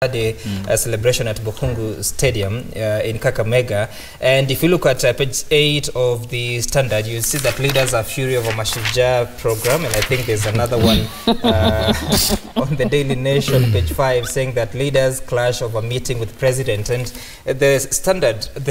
Day celebration at Bukhungu Stadium in Kakamega, and if you look at page 8 of the Standard, you see that leaders are fury over Mashujaa program, and I think there's another one on the Daily Nation, page 5, saying that leaders clash over meeting with president. And the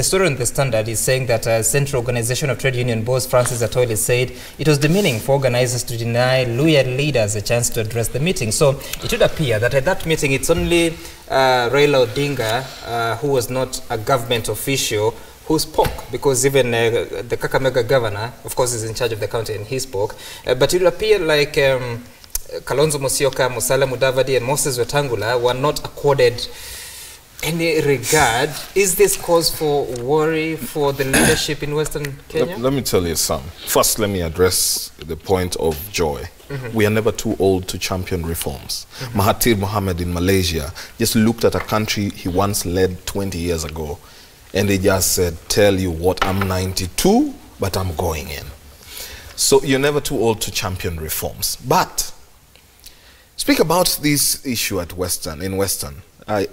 story in the Standard is saying that Central Organization of Trade Union boss Francis Atwoli said it was demeaning for organizers to deny Luhya leaders a chance to address the meeting. So it would appear that at that meeting it's only Raila Odinga, who was not a government official, who spoke, because even the Kakamega governor, of course, is in charge of the county, and he spoke. But it would appear like Kalonzo Musyoka, Musalia Mudavadi, and Moses Wetangula were not accorded any regard. Is this cause for worry for the leadership in Western Kenya? Let me tell you something. First, let me address the point of joy. We are never too old to champion reforms. Mahathir Mohamad in Malaysia just looked at a country he once led 20 years ago, and they just said, tell you what, I'm 92, but I'm going in. So you're never too old to champion reforms. But speak about this issue at Western. In Western, I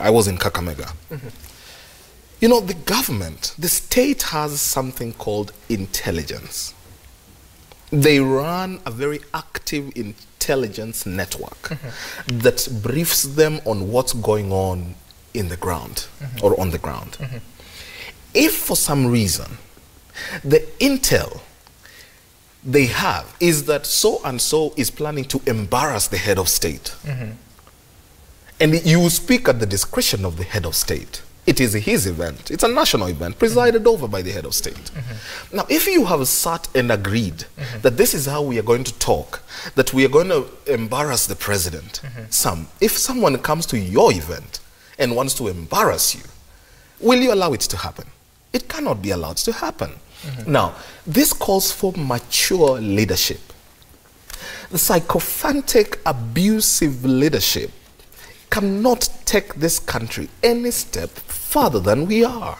was in Kakamega. You know, the government, the state has something called intelligence. They run a very active intelligence network that briefs them on what's going on in the ground or on the ground. If for some reason the intel they have is that so-and-so is planning to embarrass the head of state, and you speak at the discretion of the head of state, it is his event. It's a national event presided over by the head of state. Now, if you have sat and agreed that this is how we are going to talk, that we are going to embarrass the president, if someone comes to your event and wants to embarrass you, will you allow it to happen? It cannot be allowed to happen. Now, this calls for mature leadership. The sycophantic, abusive leadership cannot take this country any step further than we are.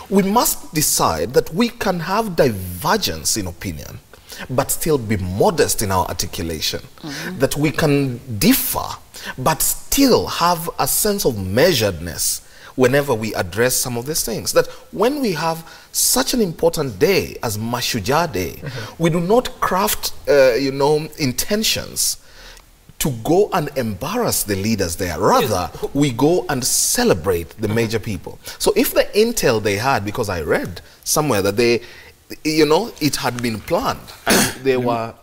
We must decide that we can have divergence in opinion, but still be modest in our articulation. That we can differ, but still have a sense of measuredness whenever we address some of these things. That when we have such an important day as Mashujaa Day, we do not craft, intentions to go and embarrass the leaders there. Rather, we go and celebrate the major people. So if the intel they had, because I read somewhere that they, it had been planned, and they were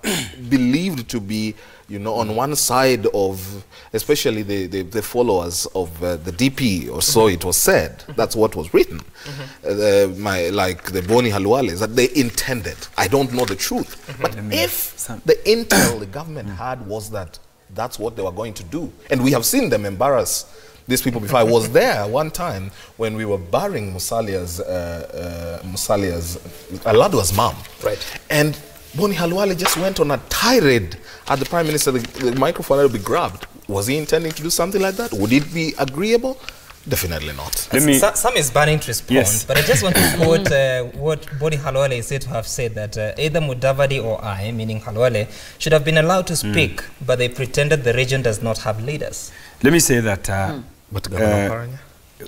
believed to be, on one side of, especially the followers of the DP, or so it was said. That's what was written. Like the Boni Halwale, that they intended. I don't know the truth. But if the intel the government had was that that's what they were going to do, and we have seen them embarrass these people before. I was there one time when we were burying Musalia's Aladua's mom, right? And Boni Halwale just went on a tirade at the Prime Minister. The microphone had to be grabbed. Was he intending to do something like that? Would it be agreeable? Definitely not. Some is burning to respond, but I just want to quote what Boni Halwale is said to have said, that either Mudavadi or I, meaning Halwale, should have been allowed to speak, but they pretended the region does not have leaders. Let me say that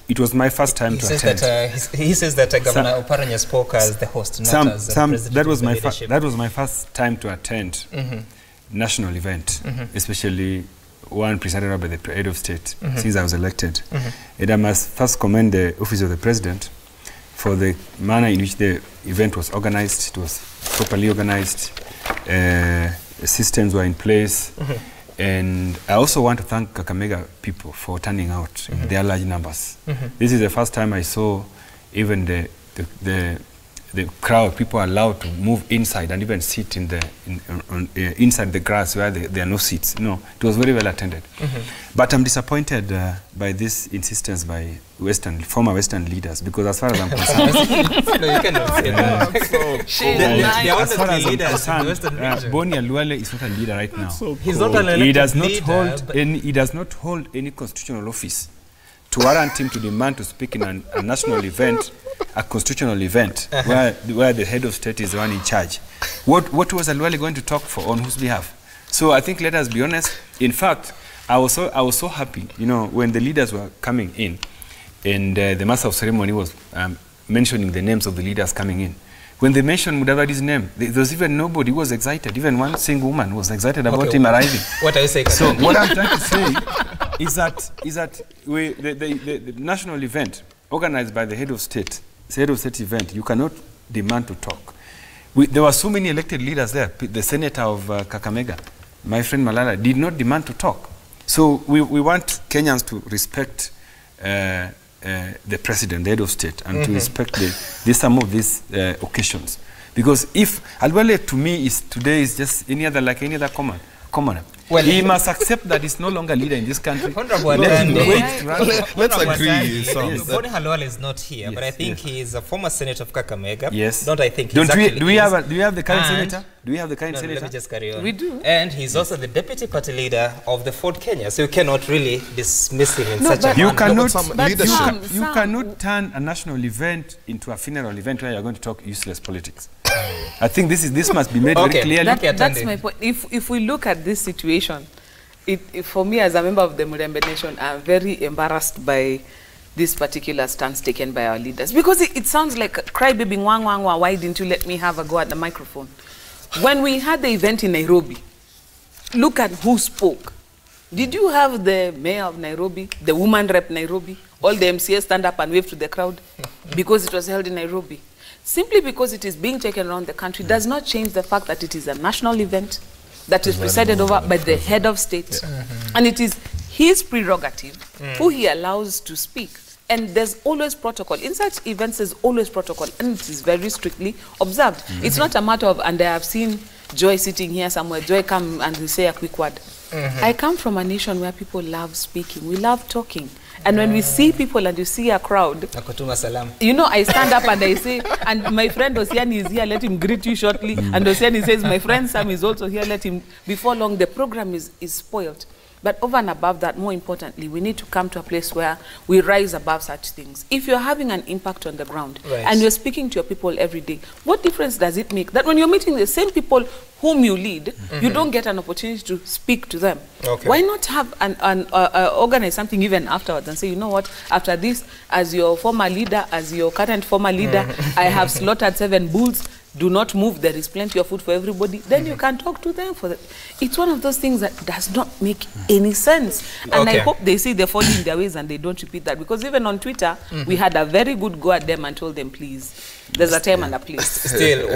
it was my first time to attend. He says that Governor Oparanya spoke as the host, not as president. That was my first time to attend national event, especially one presided over by the head of state since I was elected. And I must first commend the office of the president for the manner in which the event was organized. It was properly organized. Systems were in place. And I also want to thank Kakamega people for turning out in their large numbers. This is the first time I saw even the crowd, people are allowed to move inside and even sit in inside the grass where there are no seats. No, it was very well attended. But I'm disappointed by this insistence by former Western leaders, because as far as I'm concerned, as far as I'm concerned, Boni Halwale is not a leader right now. He's not an elected he does not hold any constitutional office to warrant him to demand to speak in a national event, a constitutional event, where the head of state is the one in charge. What was Halwale going to talk for, on whose behalf? So I think, let us be honest. In fact, I was so happy, you know, when the leaders were coming in, and the master of ceremony was mentioning the names of the leaders coming in. When they mentioned Mudavadi's name, there was even nobody who was excited. Even one single woman was excited about him arriving. What are you saying? So what I'm trying to say is that the national event organized by the head of state event, you cannot demand to talk. There were so many elected leaders there. The senator of Kakamega, my friend Malala, did not demand to talk. So we want Kenyans to respect the president, the head of state, and to respect some of these occasions. Because if Atwoli to me today is just any other commoner. Well, he must accept that he's no longer leader in this country. Let's agree. Boni Halwale is not here, but I think he is a former senator of Kakamega. Yes. Don't I think? Do we have the current senator? Do we have the current senator? Let me just carry on. We do. And he's also the deputy party leader of the Ford Kenya, so you cannot really dismiss him in such a manner. You cannot turn a national event into a funeral event where you're going to talk useless politics. I think this must be made very clearly. That's my point. If we look at this situation, for me as a member of the Murembe Nation, I'm very embarrassed by this particular stance taken by our leaders, because it sounds like crybaby, why didn't you let me have a go at the microphone? When we had the event in Nairobi, look at who spoke. Did you have the mayor of Nairobi, the woman rep Nairobi, all the MCAs stand up and wave to the crowd because it was held in Nairobi? Simply because it is being taken around the country does not change the fact that it is a national event that is presided over by the head of state. And it is his prerogative who he allows to speak. And there's always protocol. In such events, there's always protocol, and it is very strictly observed. It's not a matter of, and I have seen Joy sitting here somewhere, Joy come and say a quick word. I come from a nation where people love speaking. We love talking. And when we see people and you see a crowd, you know, I stand up and I say, and my friend Osiani is here, let him greet you shortly. And Osiani says, my friend Sam is also here, let him, before long, the program is spoiled. But over and above that, more importantly, we need to come to a place where we rise above such things. If you're having an impact on the ground and you're speaking to your people every day, what difference does it make that when you're meeting the same people whom you lead, you don't get an opportunity to speak to them? Why not have organize something even afterwards and say, you know what, after this, as your former leader, as your current former leader, I have slaughtered 7 bulls. Do not move, there is plenty of food for everybody. Then you can talk to them for that. It's one of those things that does not make any sense. And I hope they see they're following their ways and they don't repeat that. Because even on Twitter, we had a very good go at them and told them, please, there's a time and a place. Still.